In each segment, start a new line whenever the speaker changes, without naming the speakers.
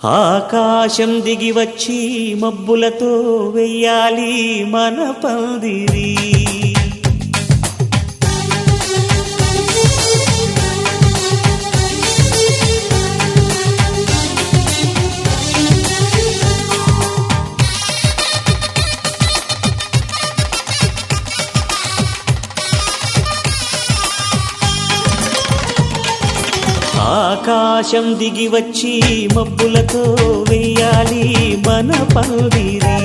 ఆకాశం దిగి వచ్చి మబ్బులతో వెయ్యాలి మన పందిరి. ఆకాశం దిగి వచ్చి మబ్బులతో వెయ్యాలి మన పందిరి.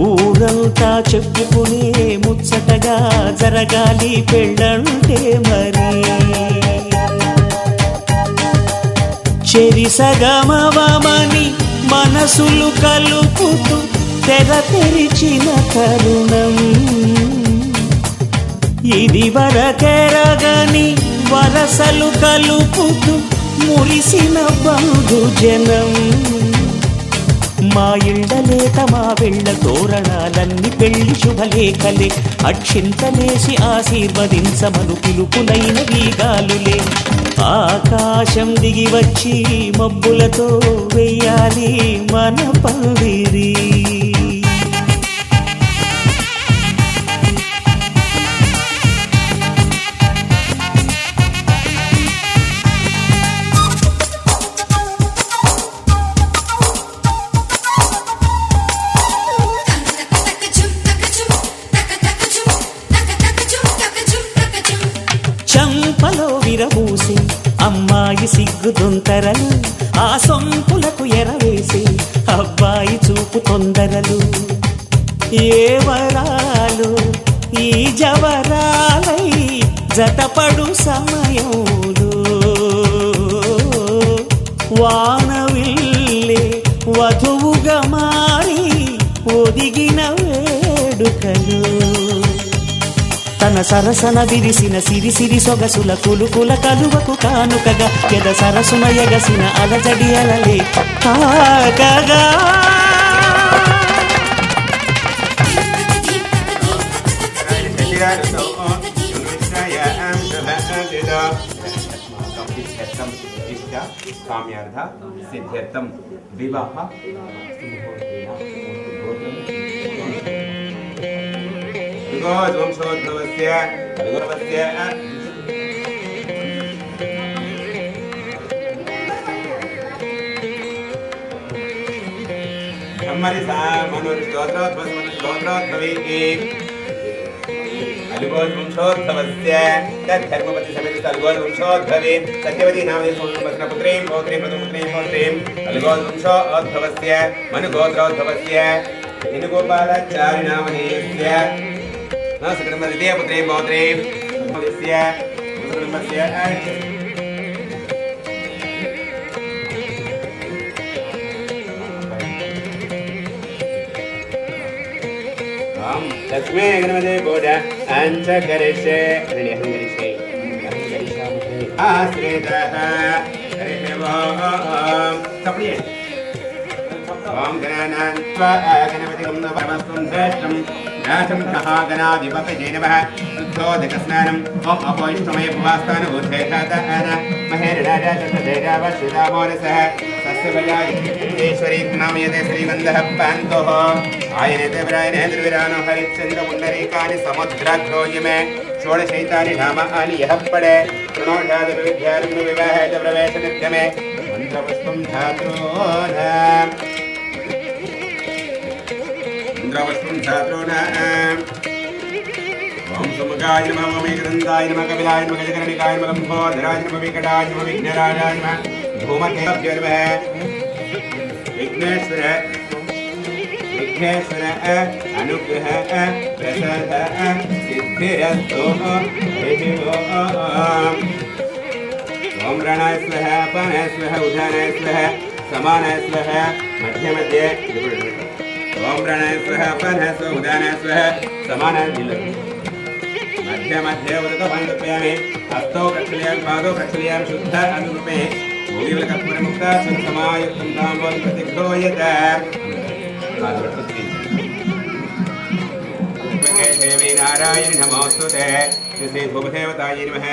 ఊరంతా చెప్పుకునే ముచ్చటగా జరగాలి పెళ్ళంటే మరి. చెరిసగమవమని మనసులు కలుపుతూ తెర తెరిచిన తరుణం ఇది వరకెరగని వరసలు కలుపుతూ మురిసిన బంధుజనం. మా ఇళ్ళలేత మా వెళ్ళ తోరణాలన్నీ పెళ్లి శుభలేఖలే. అక్షింతలేసి ఆశీర్వదించమను పిలుపులైన వీగాలులే. ఆకాశం దిగి వచ్చి మబ్బులతో వెయ్యాలి మన పందిరి. చంపలో విరబూసి అమ్మాయి సిగ్గుదొంతరలు, ఆ సొంపులకు ఎరవేసి అబ్బాయి చూపు తొందరలు. ఏ వరాలు ఈ జవరాలై జతపడు సమయంలో వానవిల్లే వధువుగా మారి ఒదిగిన వేడుకలు. తన సరసన విరిసిన సిరిసిరి సొగసుల కులుకుల కలువకు కానుకగా ఎద సరసున ఎగసిన అలజడి అలలే తాకగా.
సిద్ధ్యర్థం వివాహ వంశోద్భవస్య अलगोद्वंशोद्भवस्य तद्धर्मपति समेत अलगोद्वंशोद्भवे सत्यवती नामदेव पुत्रीं पौत्रीं प्रथमपुत्रीं पौत्रीं अलगोद्वंशोद्भवस्य मनुगोत्रोद्भवस्य इन्दुगोपालाचार्यनामधेयस्य सकटमद्वितीय पुत्रीं पौत्रीं मस्य मुसलमस्य लक्ष्मी गणपते बोध अंच करिष्ये अहं करिष्ये आश्रितः हरिः ओम सप्रिये ओम गणानान्त्वा गणपतिं नमस्तं श्रेष्ठं नाथं गणाधिपतये नमः शुद्धोदकस्नानम् ओम अपोष्टमय उपवासतान उद्धेतान महेरराजशतदेवावश्रितामोरसः सस्यवयाईश्वरी नामयते श्रीगन्धः पान्तोः आयनेते व्रायनेन्द्रविरानो हरिश्चन्द्र पुण्डरीकानि समुद्राग्रोयमे षोडशैतानि नामानि यः पडे प्रणोषादविद्यारम्भ विवाहे च प्रवेशनिर्गमे मन्त्रपुष्पं छात्रोनाम् ओम सुमुखाय नमः ओम एकदन्ताय नमः कपिलाय नमः गजकर्णिकाय नमः लंबोदराय नमः विकटाय नमः विघ्नराजाय नमः धूमकेतुभ्यो नमः विघ्नेश्वर अनुग्रह प्रसाद सिद्धिरस्तु ओम रणाय स्वाहा अपानाय स्वाहा उदानाय स्वाहा समानाय स्वाहा मध्य मध्य ओम रणाय स्वाहा अपानाय स्वाहा उदानाय स्वाहा समानाय मध्य मध्य उदकपाण्डुप्यामि हस्तौ प्रक्षालयामि पादौ प्रक्षालयामि शुद्ध अनुरूपे भोगिवलकर्पूरमुक्ता सुसमायुक्तं ताम्बूलं प्रतिग्रोह्यत देवी नारायण नमोस्तुते श्री भूमदेवतायै नमः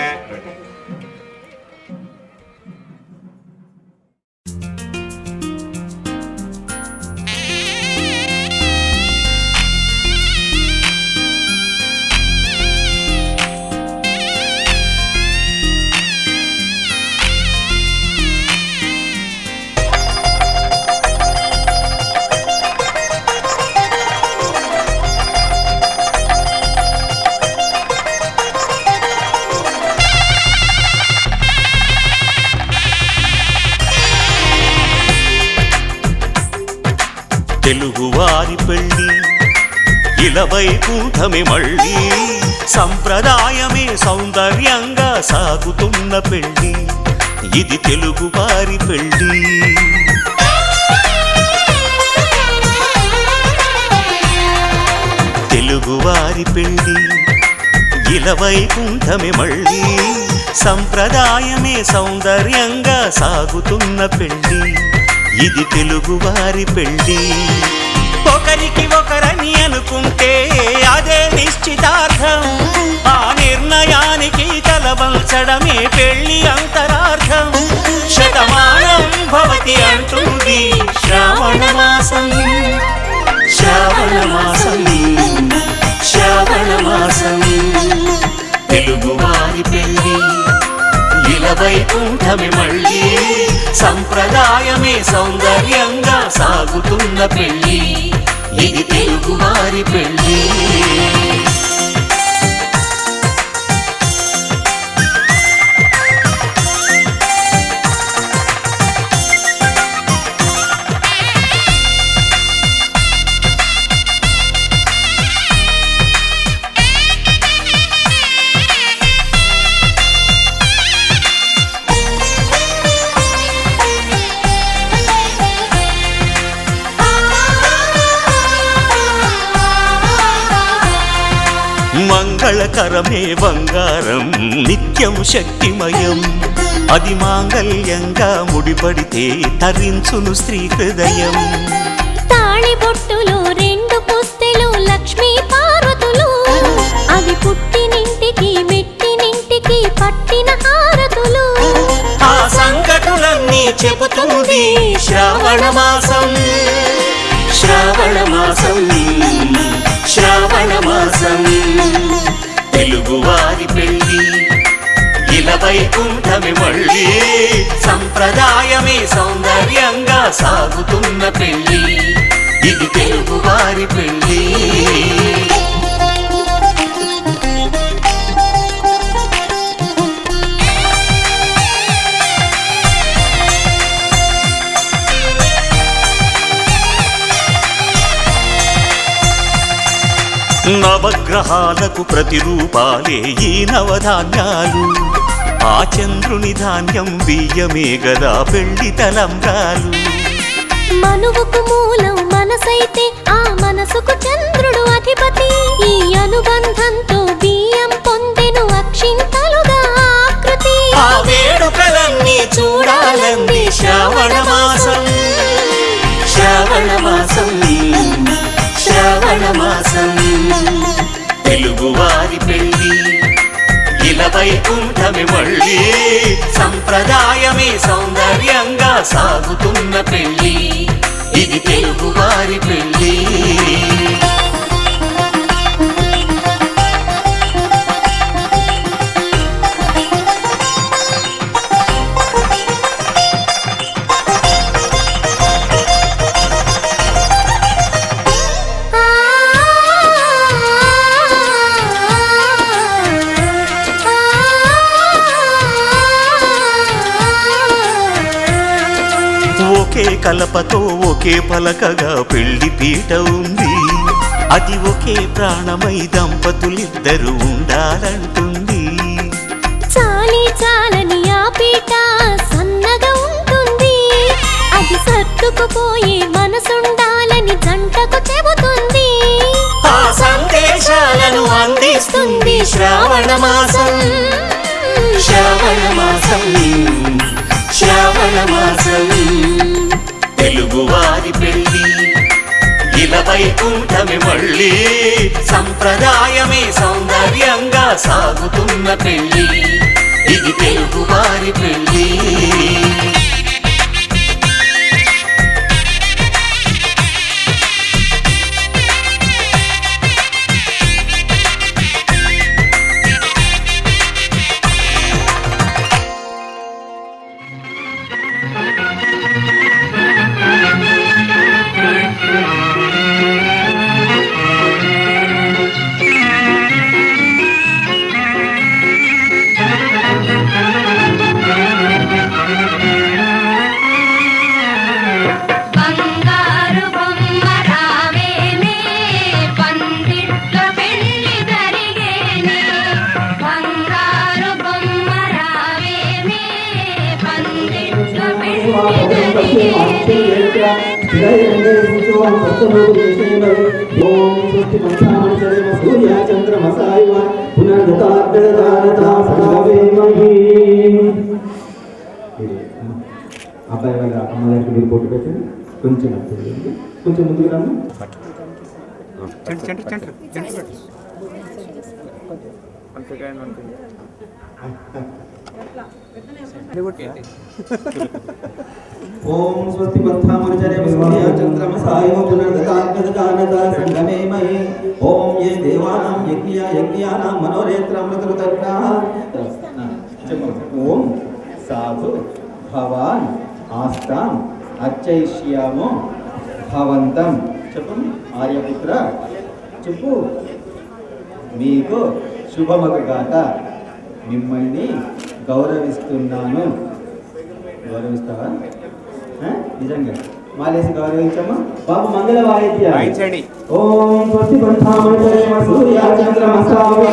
తెలుగువారి పెళ్ళి ఇలవైకుంఠమే మళ్ళీ సంప్రదాయమే సౌందర్యంగా సాగుతున్న పెళ్ళి ఇది తెలుగువారి పెళ్ళి తెలుగువారి పెళ్ళి ఇలవైకుంఠమే మళ్ళీ సంప్రదాయమే సౌందర్యంగా సాగుతున్న పెళ్ళి ఇది తెలుగువారి పెళ్ళి ఒకరికి ఒకరని అనుకుంటే అదే నిశ్చితార్థం ఆ నిర్ణయానికి తలవంచడమే పెళ్ళి అంతరార్థం శతమానం భవతి అంటుంది శ్రావణ మాసం శ్రావణ మాసం శ్రావణ మాసం తెలుగువారి పెళ్ళి ఇలవైకుంఠమే మళ్ళీ సంప్రదాయమే సౌందర్యంగా సాగుతున్న పెళ్ళి ఇది తెలుగువారి పెళ్ళి మంగళకరమే బంగారం నిత్యం శక్తిమయం అది మాంగళ్యంగా ముడిపడితే తరించును స్త్రీ హృదయం
తాళిబొట్టులో రెండు పుస్తెలు లక్ష్మీ పార్వతులు అవి పుట్టినింటికి మెట్టినింటికి పట్టిన హారతులు
ఆ సంకటులన్నీ చెబుతుంది శ్రావణ మాసం శ్రావణ మాసం శ్రావణ మాసం తెలుగువారి పెళ్ళి ఇలవైకుంఠమే మళ్ళీ సంప్రదాయమే సౌందర్యంగా సాగుతున్న పెళ్ళి ఇది తెలుగువారి పెళ్ళి నవగ్రహాలకు ప్రతిరూపాలే ఈ నవధాన్యాలు ఆ చంద్రుని ధాన్యం బియ్యమే గదా పెళ్లి తలంబ్రాలు
మనువుకు మూలం మనసైతే ఆ మనసుకు చంద్రుడు అధిపతి ఈ అనుబంధంతో బియ్యం పొందెను అక్షింతలుగా ఆకృతి
ఆ వేడుకలన్నీ చూడాలంది శ్రావణ మాసం శ్రావణ మాసం శ్రావణ మాసం తెలుగువారి పెళ్ళి ఇలవైకుంఠమే మళ్ళీ సంప్రదాయమే సౌందర్యంగా సాగుతున్న పెళ్ళి ఇది తెలుగువారి పెళ్ళి ఒకే కలపతో ఒకే పలకగా పెళ్లి పీట ఉంది అది ఒకే ప్రాణమై దంపతులిద్దరు ఉండాలంటుంది
చాలి చాలని ఆ పీట సన్నగా ఉంటుంది అది సర్దుకుపోయే మనసుండాలని జంటకు చెబుతుంది
ఆ సందేశాలను అందిస్తుంది శ్రావణ మాసం శ్రావణ మాసం శ్రావణ మాసం తెలుగువారి పెళ్ళి ఇలవైకుంఠమే మళ్ళీ సంప్రదాయమే సౌందర్యంగా సాగుతున్న పెళ్ళి ఇది తెలుగువారి పెళ్ళి
అబ్బాయి వాళ్ళ అమ్మ దగ్గర మీరు పోటీ పెట్టండి. కొంచెం కొంచెం ముందుకు రాము. ఓం స్వస్తి సంగమేమయే ఓం ఏ దేవానాం యజ్ఞానాం మనోరేత్రమృతృతజ్ఞ ఓం సాధు భవాన్ ఆస్తాం అర్చయిష్యామో భవంతం. చెప్పండి ఆర్యపుత్ర చెప్పు. మీకు శుభమగుగాక. మిమ్మల్ని గౌరవిస్తున్నాను. గౌరవిస్తావా? నిజంగా మాలేసి గౌరవించమ్మా. బాబు మంగళ వాయిద్య. ఓం స్వస్తి పంచామృతేమ సూర్య చంద్రమసాయ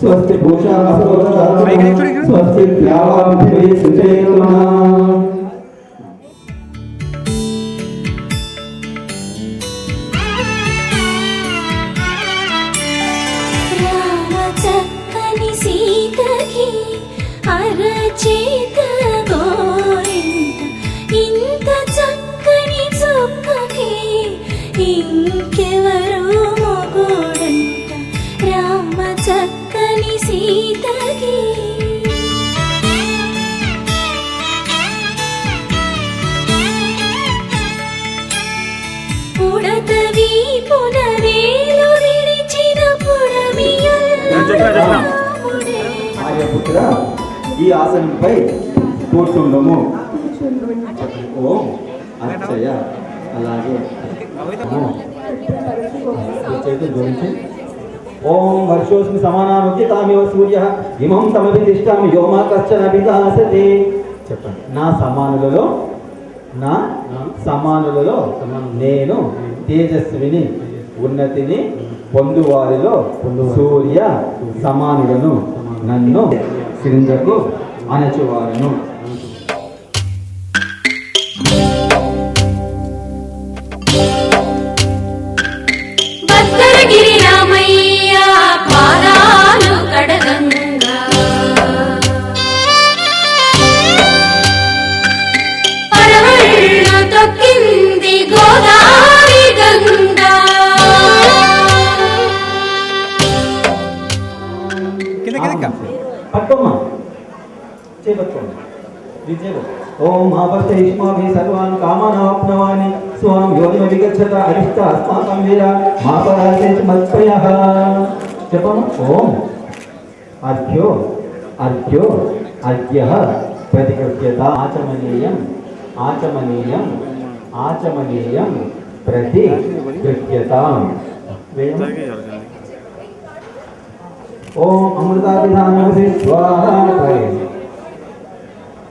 స్వస్తి భూషా స్వస్తి
రామ చక్కని సీతకి అరచేత గోరింట ఇంత చక్కని చుక్కకి ఇంకెవరు మొగుడంట. రామ చక్కని సీతకి పుడతవి పునరేలు విడిచిన
ఆర్యపుత్ర ఈ ఆసనంపై కూర్చుండము. ఓం అర్చయ. అలాగే చేతులు జోడించి ఓం వర్షోస్మి సమానానుచితామివ సూర్య ఇమం సమపి తిష్టామి యోమా కశ్చన వికాసతే. చెప్పండి. నా సమానులలో నేను తేజస్విని ఉన్నతిని పొందువారిలో సూర్య సమానులను నన్ను క్రిందకు అణచువారును.
భద్రగిరి రామయ్య పాదాలు కడగంగా పరవళ్ళు తొక్కింది గోదావరి గంగా.
పట్టుకోమ్మా. చేపట్టుకోండి. ఓం ఆపత్తైష్మాభి సర్వాన్ కామానాప్నవాని స్వాం యోనిమ విగచ్చత అరిష్ట అస్మాకం వీర మాపరాజే మత్పయః. చెప్పమ్మా. ఓం అర్ఘ్యో అర్ఘ్యః ప్రతికృత్యత ఆచమనీయం ప్రతికృత్యతాం. ఓం అమృతాభిధానమసి స్వాహా.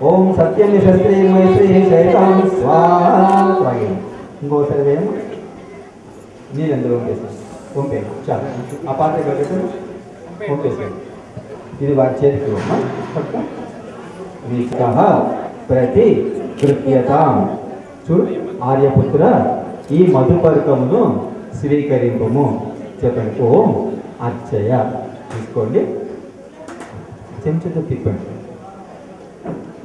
ఓం సత్యం శస్త్రే మైత్రి శైతాం స్వాహా. ఇంకోసారి వేయము. నేను ఎందుకు పంపేను. చాలు ఆ పాత్ర పెట్టాను పంపేసాను. ఇది వారి చేతికి పక్క ప్రతి కృత్యతాం. చూడు ఆర్యపుత్ర ఈ మధుపర్కమును స్వీకరింపము. చెప్పండి. ఓం అర్చయ. తీసుకోండి. చెంచుతో తిప్పండి.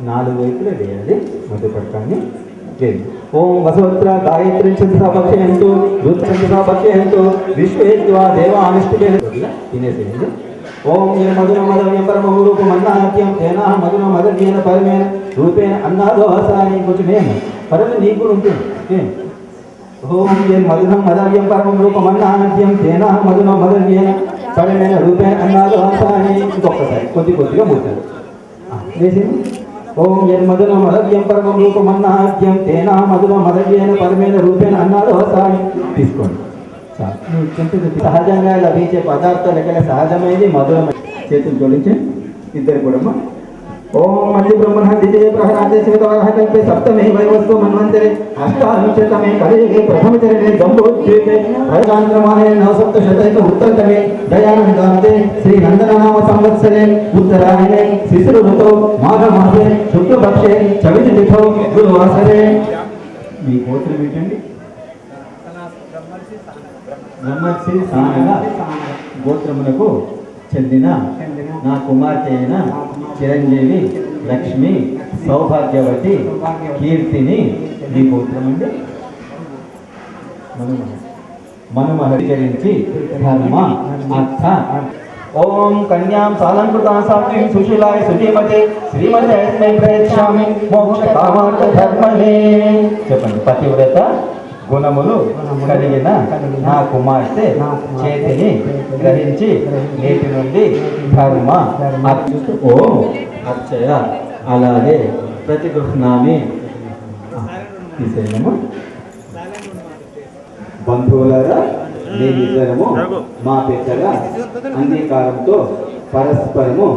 4 వైపులు వేయాలి మధుపర్కాన్ని. ఓం వసవత్ర గాయత్రి చంద్రపక్షయంతు రుద్రచంద్రపక్షయంతు విశ్వేద్వా దేవానిష్ఠికే. తినేసేయండి. ఓం ఏ మధుర మదవ్యం పరమం రూపమన్నాద్యం తేనా మధుర మదవ్యేన పరమేణ రూపేణ అన్నాదోహసాని. కొంచెం పరమే నీకు కూడా ఉంటుంది. ఓం ఏ మధురం మదవ్యం పరమం రూపమన్నాద్యం తేనా మధుర మదవ్యేన పరమేణ రూపేణ అన్నాదోహసాని. ఇంకొకసారి కొద్దిగా మూతారు వేసి ఓం యన్మధునమరవ్యం పరమం రూపమన్నాద్యం తేనా మధునమరవ్యేన పరమేణ రూపేణ అన్నాడు సాయి తీసుకోండి. చాలు. నువ్వు చెప్పింది సహజంగా లభించే పదార్థాలు ఎక్కడ సహజమైనది మధురమైన చేతులు జోడించి ఇద్దరు కూడా. ఓం మధ్య బ్రహ్మణ ద్వితీయ ప్రహరాదే శివతవరః కల్పే సప్తమే వైవస్వ మన్వంతరే అష్టావింశతమే కలియుగే ప్రథమచరణే జంబోద్వీపే ప్రజాంతరమానే నవసప్తశతైక ఉత్తరతమే దయానందాంతే శ్రీ నందననామ సంవత్సరే ఉత్తరాయణే శిశిర ఋతో మాఘమాసే శుక్లపక్షే చవితి తిథౌ గురువాసరే. మీ గోత్రం ఏంటండి? బ్రహ్మర్షి సానగా గోత్రమునకు చెందిన నా కుమార్తె అయిన చిరంజీవి లక్ష్మి సౌభాగ్యవతి కీర్తిని మీ గోత్రం అండి మనుమహరించి ధర్మ అర్థ. ఓం కన్యాం సాలంకృతాం సాత్విం సుశీలాయ సుధీమతే శ్రీమతే అస్మై ప్రయచ్ఛామి మోక్ష కామార్థ ధర్మనే. చెప్పండి. పతివ్రత గుణములు కలిగిన నా కుమార్తె చేతిని గ్రహించి నేటి నుండి ధర్మ ఓం అర్చయ అలాగే ప్రతిగృహ్ణామి తీసేయము. బంధువులారా మేమిద్దరము మా పెద్దల అంగీకారంతో పరస్పరము